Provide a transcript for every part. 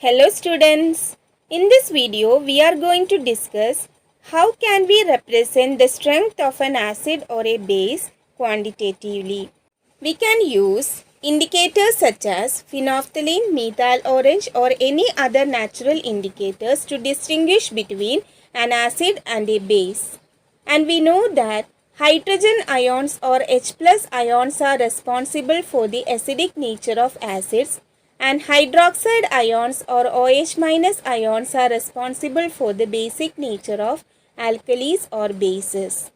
Hello students. In this video we are going to discuss how can we represent the strength of an acid or a base quantitatively. We can use indicators such as phenolphthalein, methyl orange or any other natural indicators to distinguish between an acid and a base. And we know that hydrogen ions or H plus ions are responsible for the acidic nature of acids, and hydroxide ions or OH minus ions are responsible for the basic nature of alkalis or bases.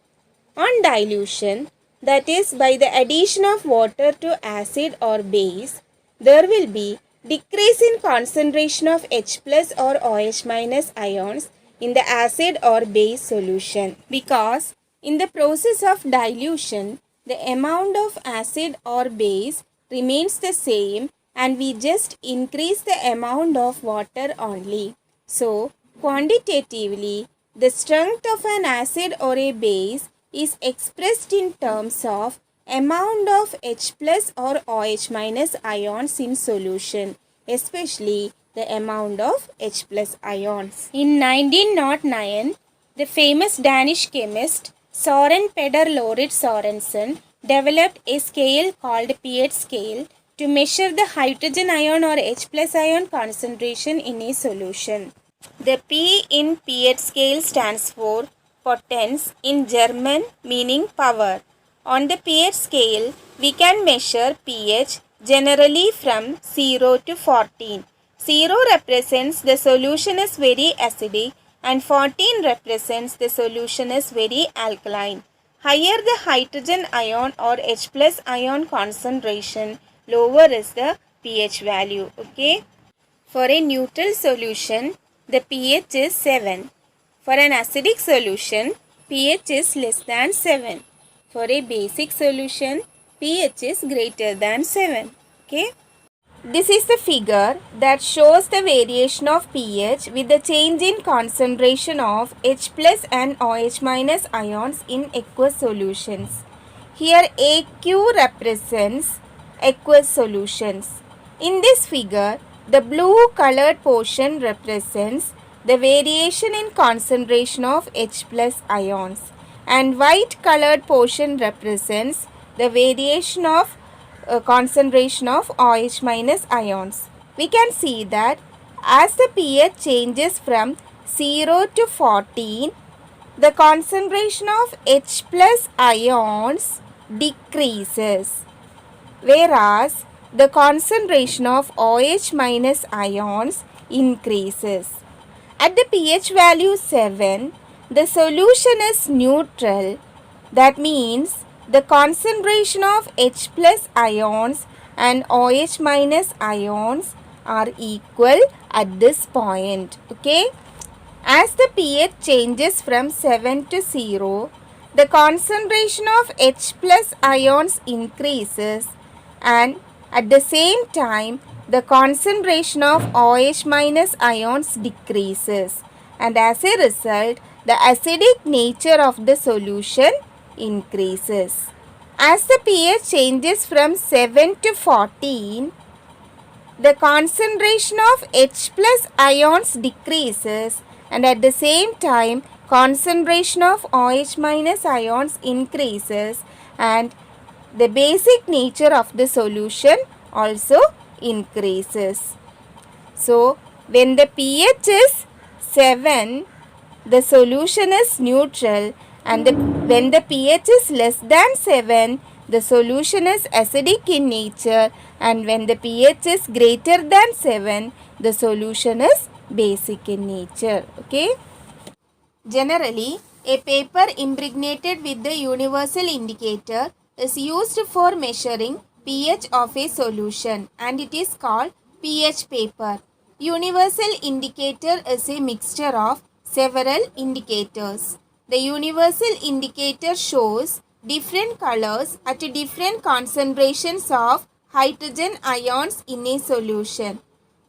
On dilution, that is by the addition of water to acid or base, there will be decrease in concentration of H plus or OH minus ions in the acid or base solution, because in the process of dilution, the amount of acid or base remains the same and we just increase the amount of water only. So, quantitatively, the strength of an acid or a base is expressed in terms of amount of H plus or OH minus ions in solution, especially the amount of H plus ions. In 1909, the famous Danish chemist Søren Peder Lauritz Sørensen developed a scale called pH scale to measure the hydrogen ion or H plus ion concentration in a solution. The P in pH scale stands for potence in German, meaning power. On the pH scale, we can measure pH generally from 0 to 14. 0 represents the solution is very acidic and 14 represents the solution is very alkaline. Higher the hydrogen ion or H plus ion concentration, lower is the pH value. Okay. For a neutral solution, the pH is 7. For an acidic solution, pH is less than 7. For a basic solution, pH is greater than 7. Okay. This is the figure that shows the variation of pH with the change in concentration of H plus and OH minus ions in aqueous solutions. Here AQ represents aqueous solutions. In this figure, the blue colored portion represents the variation in concentration of H plus ions, and white colored portion represents the variation of concentration of OH minus ions. We can see that as the pH changes from 0 to 14, the concentration of H plus ions decreases, whereas the concentration of OH minus ions increases. At the pH value 7, the solution is neutral. That means the concentration of H plus ions and OH minus ions are equal at this point. Okay. As the pH changes from 7 to 0, the concentration of H plus ions increases, and at the same time the concentration of OH minus ions decreases, and as a result the acidic nature of the solution increases. As the pH changes from 7 to 14, the concentration of H plus ions decreases, and at the same time concentration of OH minus ions increases, and the basic nature of the solution also increases. So, when the pH is 7, the solution is neutral, and when the pH is less than 7, the solution is acidic in nature, and when the pH is greater than 7, the solution is basic in nature. Okay. Generally, a paper impregnated with the universal indicator is used for measuring pH of a solution, and it is called pH paper. Universal indicator is a mixture of several indicators. The universal indicator shows different colors at different concentrations of hydrogen ions in a solution.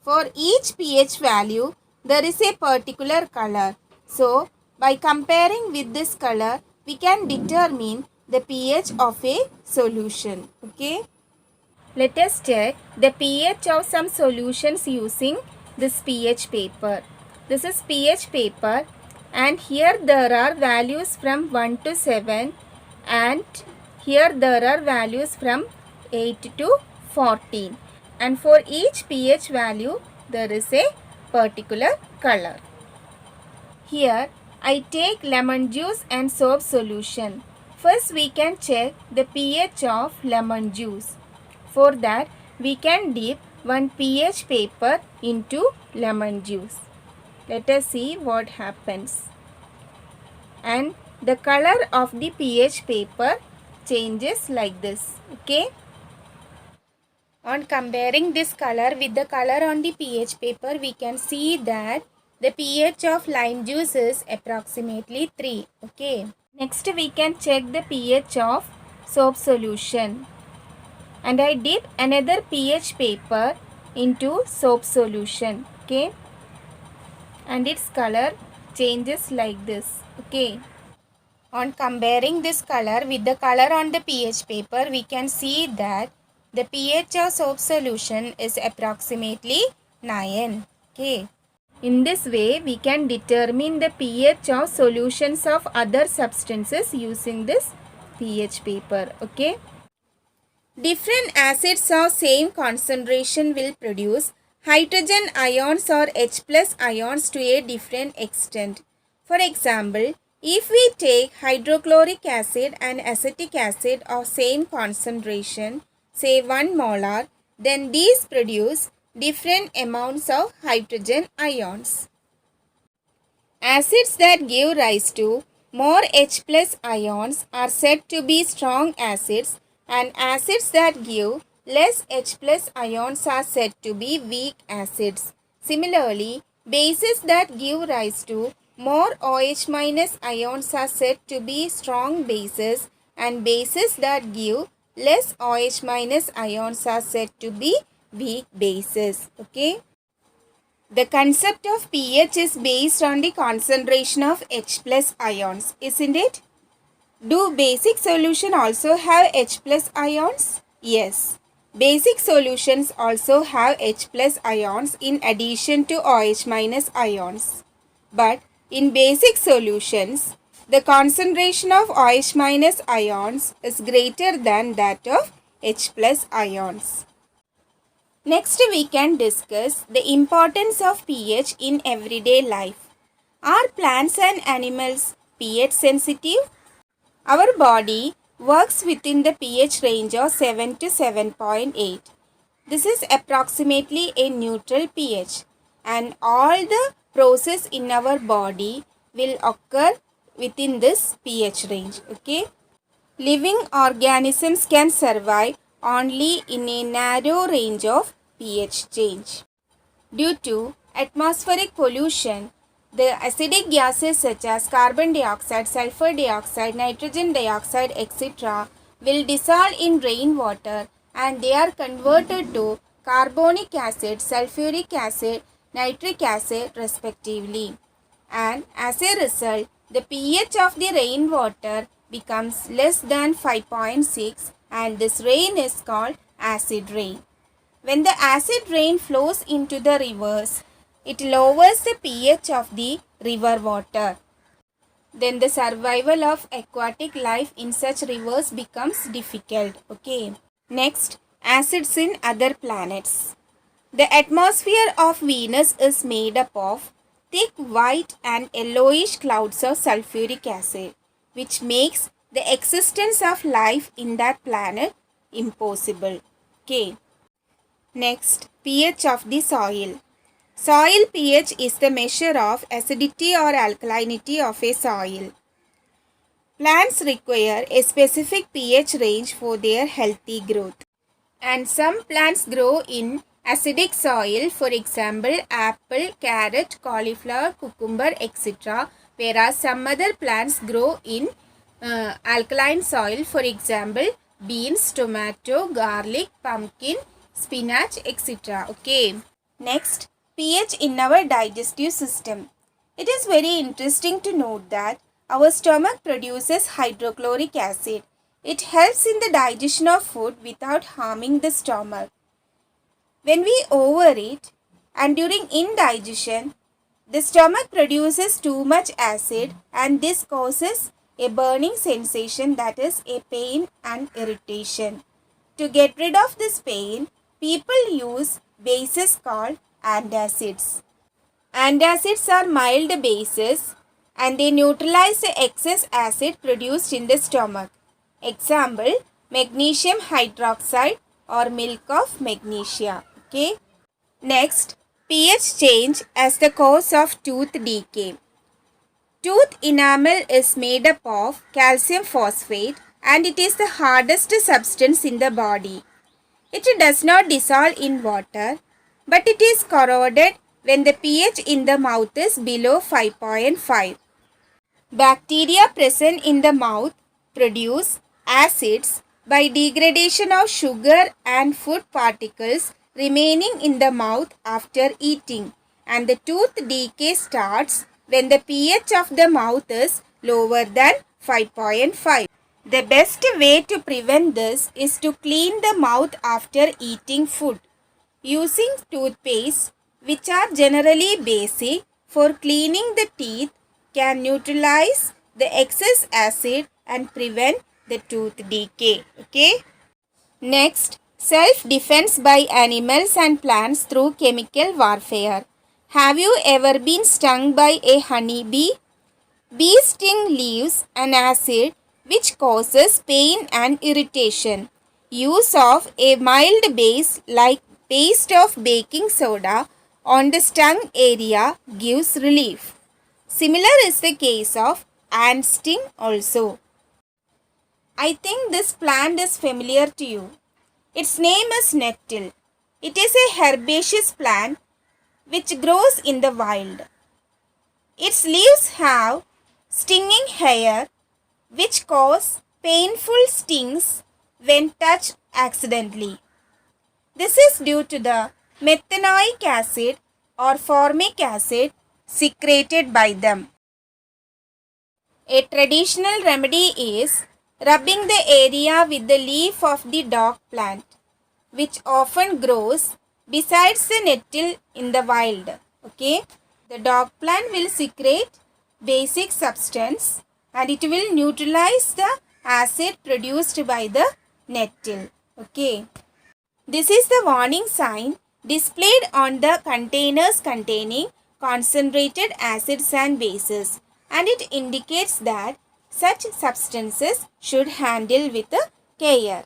For each pH value, there is a particular color. So, by comparing with this color, we can determine the pH of a solution. Okay. Let us check the pH of some solutions using this pH paper. This is pH paper, and here there are values from 1 to 7, and here there are values from 8 to 14, and for each pH value there is a particular color. Here I take lemon juice and soap solution. First we can check the pH of lemon juice. For that we can dip one pH paper into lemon juice. Let us see what happens. And the color of the pH paper changes like this. Okay. On comparing this color with the color on the pH paper, we can see that the pH of lime juice is approximately 3. Okay. Next we can check the pH of soap solution. And I dip another pH paper into soap solution. Okay. And its color changes like this. Okay. On comparing this color with the color on the pH paper, we can see that the pH of soap solution is approximately 9. Okay. In this way, we can determine the pH of solutions of other substances using this pH paper. Okay. Different acids of same concentration will produce hydrogen ions or H plus ions to a different extent. For example, if we take hydrochloric acid and acetic acid of same concentration, say 1 molar, then these produce different amounts of hydrogen ions. Acids that give rise to more H plus ions are said to be strong acids, and acids that give less H plus ions are said to be weak acids. Similarly, bases that give rise to more OH minus ions are said to be strong bases, and bases that give less OH minus ions are said to be weak bases. Okay. The concept of pH is based on the concentration of H plus ions, isn't it? Do basic solution also have H plus ions? Yes. Basic solutions also have H plus ions in addition to OH minus ions. But in basic solutions, the concentration of OH minus ions is greater than that of H plus ions. Next, we can discuss the importance of pH in everyday life. Are plants and animals pH sensitive? Our body works within the pH range of 7 to 7.8. This is approximately a neutral pH, and all the process in our body will occur within this pH range. Okay. Living organisms can survive only in a narrow range of pH change. Due to atmospheric pollution, the acidic gases such as carbon dioxide, sulfur dioxide, nitrogen dioxide, etc. will dissolve in rainwater, and they are converted to carbonic acid, sulfuric acid, nitric acid respectively. And as a result, the pH of the rainwater becomes less than 5.6, and this rain is called acid rain. When the acid rain flows into the rivers, it lowers the pH of the river water. Then the survival of aquatic life in such rivers becomes difficult. Okay. Next, acids in other planets. The atmosphere of Venus is made up of thick white and yellowish clouds of sulfuric acid, which makes the existence of life in that planet impossible. Okay. Next, pH of the soil. Soil pH is the measure of acidity or alkalinity of a soil. Plants require a specific pH range for their healthy growth. And some plants grow in acidic soil, for example, apple, carrot, cauliflower, cucumber, etc. Whereas some other plants grow in alkaline soil, for example, beans, tomato, garlic, pumpkin, spinach, etc. Okay. Next, pH in our digestive system. It is very interesting to note that our stomach produces hydrochloric acid. It helps in the digestion of food without harming the stomach. When we overeat, and during indigestion, the stomach produces too much acid and this causes a burning sensation, that is a pain and irritation. To get rid of this pain, people use bases called antacids. Antacids are mild bases and they neutralize the excess acid produced in the stomach. Example, magnesium hydroxide or milk of magnesia. Okay. Next, pH change as the cause of tooth decay. Tooth enamel is made up of calcium phosphate and it is the hardest substance in the body. It does not dissolve in water, but it is corroded when the pH in the mouth is below 5.5. Bacteria present in the mouth produce acids by degradation of sugar and food particles remaining in the mouth after eating, and the tooth decay starts when the pH of the mouth is lower than 5.5. The best way to prevent this is to clean the mouth after eating food. Using toothpaste, which are generally basic for cleaning the teeth, can neutralize the excess acid and prevent the tooth decay. Okay. Next, self-defense by animals and plants through chemical warfare. Have you ever been stung by a honeybee? Bee sting leaves an acid which causes pain and irritation. Use of a mild base like paste of baking soda on the stung area gives relief. Similar is the case of ant sting also. I think this plant is familiar to you. Its name is nettle. It is a herbaceous plant which grows in the wild. Its leaves have stinging hair which cause painful stings when touched accidentally. This is due to the methanoic acid or formic acid secreted by them. A traditional remedy is rubbing the area with the leaf of the dog plant, which often grows besides the nettle in the wild. Okay, the dog plant will secrete basic substance and it will neutralize the acid produced by the nettle. Okay, this is the warning sign displayed on the containers containing concentrated acids and bases, and it indicates that such substances should handle with care.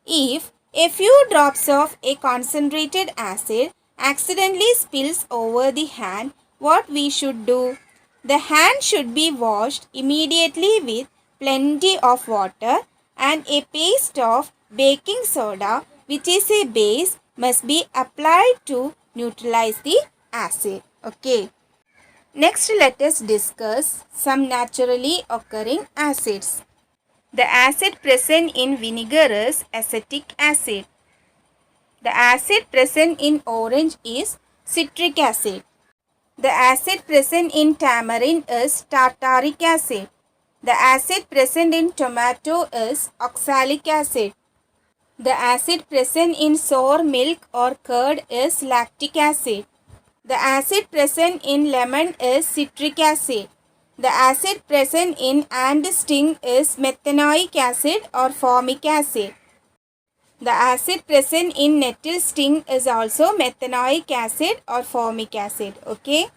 If a few drops of a concentrated acid accidentally spills over the hand, what we should do? The hand should be washed immediately with plenty of water and a paste of baking soda, which is a base, must be applied to neutralize the acid. Okay. Next, let us discuss some naturally occurring acids. The acid present in vinegar is acetic acid. The acid present in orange is citric acid. The acid present in tamarind is tartaric acid. The acid present in tomato is oxalic acid. The acid present in sour milk or curd is lactic acid. The acid present in lemon is citric acid. The acid present in ant sting is methanoic acid or formic acid. The acid present in nettle sting is also methanoic acid or formic acid. Okay.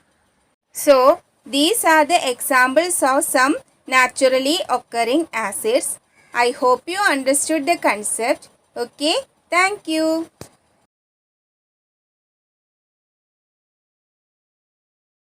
So, these are the examples of some naturally occurring acids. I hope you understood the concept. Okay. Thank you.